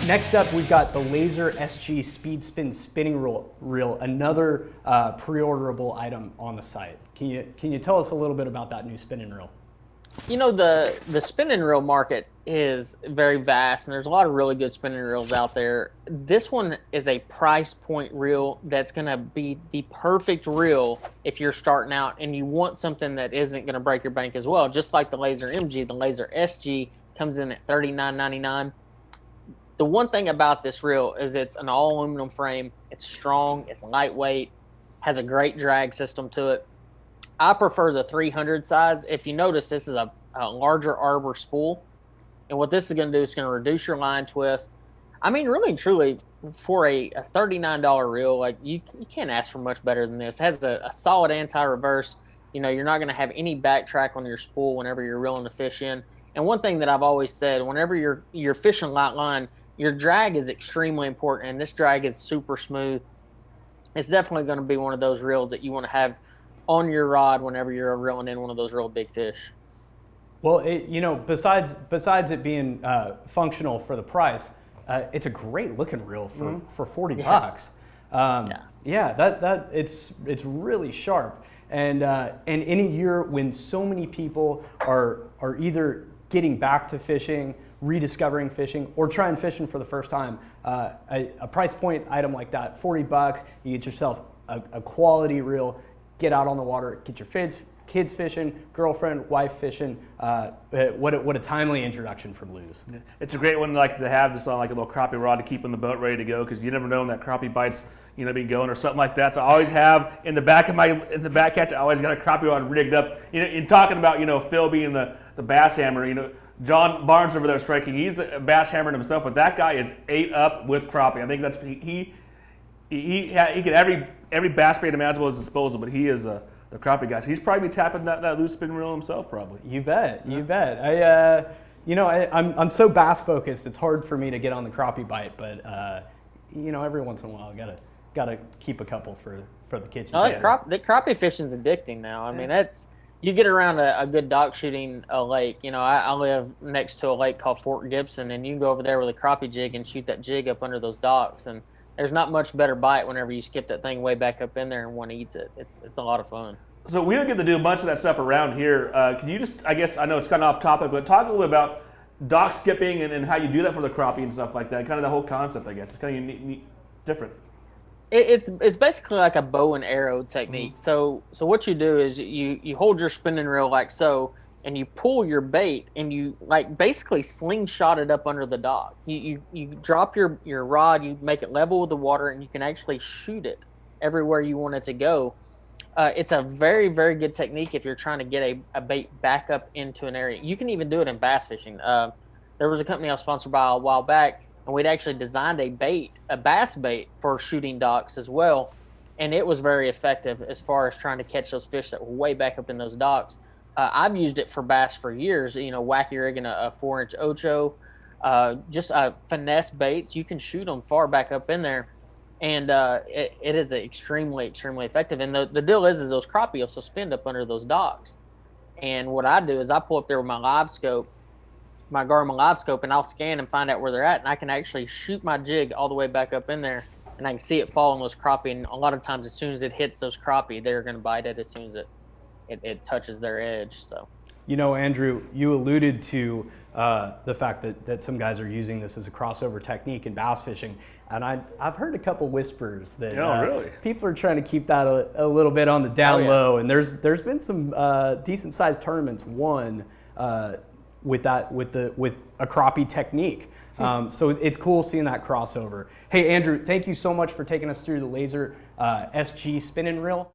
Next up, we've got the Laser SG Speed Spin Spinning Reel, another pre-orderable item on the site. Can you tell us a little bit about that new spinning reel? You know, the spinning reel market is very vast, and there's a lot of really good spinning reels out there. This one is a price point reel that's going to be the perfect reel if you're starting out and you want something that isn't going to break your bank as well. Just like the Laser MG, the Laser SG comes in at $39.99. The one thing about this reel is it's an all aluminum frame. It's strong, it's lightweight, has a great drag system to it. I prefer the 300 size. If you notice, this is a larger arbor spool. And what this is going to do is going to reduce your line twist. I mean, really and truly, for a $39 reel, like you can't ask for much better than this. It has a solid anti-reverse. You know, you're not going to have any backtrack on your spool whenever you're reeling the fish in. And one thing that I've always said, whenever you're fishing light line, your drag is extremely important, and this drag is super smooth. It's definitely going to be one of those reels that you want to have on your rod whenever you're reeling in one of those real big fish. Well, besides it being functional for the price, it's a great looking reel for 40 bucks. It's really sharp. And in a year when so many people are either getting back to fishing, rediscovering fishing, or trying fishing for the first time, a price point item like that, 40 bucks, you get yourself a quality reel. Get out on the water, get your kids fishing, girlfriend, wife fishing. What a timely introduction from Lews. It's a great one to have just on like a little crappie rod to keep on the boat ready to go, because you never know when that crappie bites be going or something like that. So I always have in the back catch, I always got a crappie rod rigged up. In talking about Phil being the bass hammer, John Barnes over there striking, he's a bass hammer himself, but that guy is ate up with crappie. I think that's he can every bass bait imaginable at his disposal, but he is the crappie guy. So he's probably tapping that loose spin reel himself, probably. You bet. I'm so bass focused. It's hard for me to get on the crappie bite, but every once in a while, gotta keep a couple for the kitchen. The crappie fishing's addicting now. I mean, you get around a good dock shooting a lake. I live next to a lake called Fort Gibson, and you can go over there with a crappie jig and shoot that jig up under those docks, and there's not much better bite whenever you skip that thing way back up in there and one eats it. It's a lot of fun. So we don't get to do a bunch of that stuff around here. Can you just, I guess, I know it's kind of off topic, but talk a little bit about dock skipping and how you do that for the crappie and stuff like that. Kind of the whole concept, I guess. It's kind of unique, different. It's basically like a bow and arrow technique. Mm-hmm. So what you do is you hold your spinning reel like so, and you pull your bait and you basically slingshot it up under the dock. You drop your rod, you make it level with the water, and you can actually shoot it everywhere you want it to go. It's a very, very good technique if you're trying to get a bait back up into an area. You can even do it in bass fishing. There was a company I was sponsored by a while back, and we'd actually designed a bass bait for shooting docks as well, and it was very effective as far as trying to catch those fish that were way back up in those docks. I've used it for bass for years, wacky rigging a 4-inch Ocho, just finesse baits. You can shoot them far back up in there, and it is extremely, extremely effective. And the deal is those crappie will suspend up under those docks. And what I do is I pull up there with my live scope, my Garmin live scope, and I'll scan and find out where they're at, and I can actually shoot my jig all the way back up in there, and I can see it fall on those crappie. And a lot of times as soon as it hits those crappie, they're going to bite it as soon as it touches their edge. So, Andrew, you alluded to the fact that some guys are using this as a crossover technique in bass fishing, and I've heard a couple whispers that really? People are trying to keep that a little bit on the down low, and there's been some decent sized tournaments won with a crappie technique. So it's cool seeing that crossover. Hey, Andrew, thank you so much for taking us through the Laser SG spinning reel.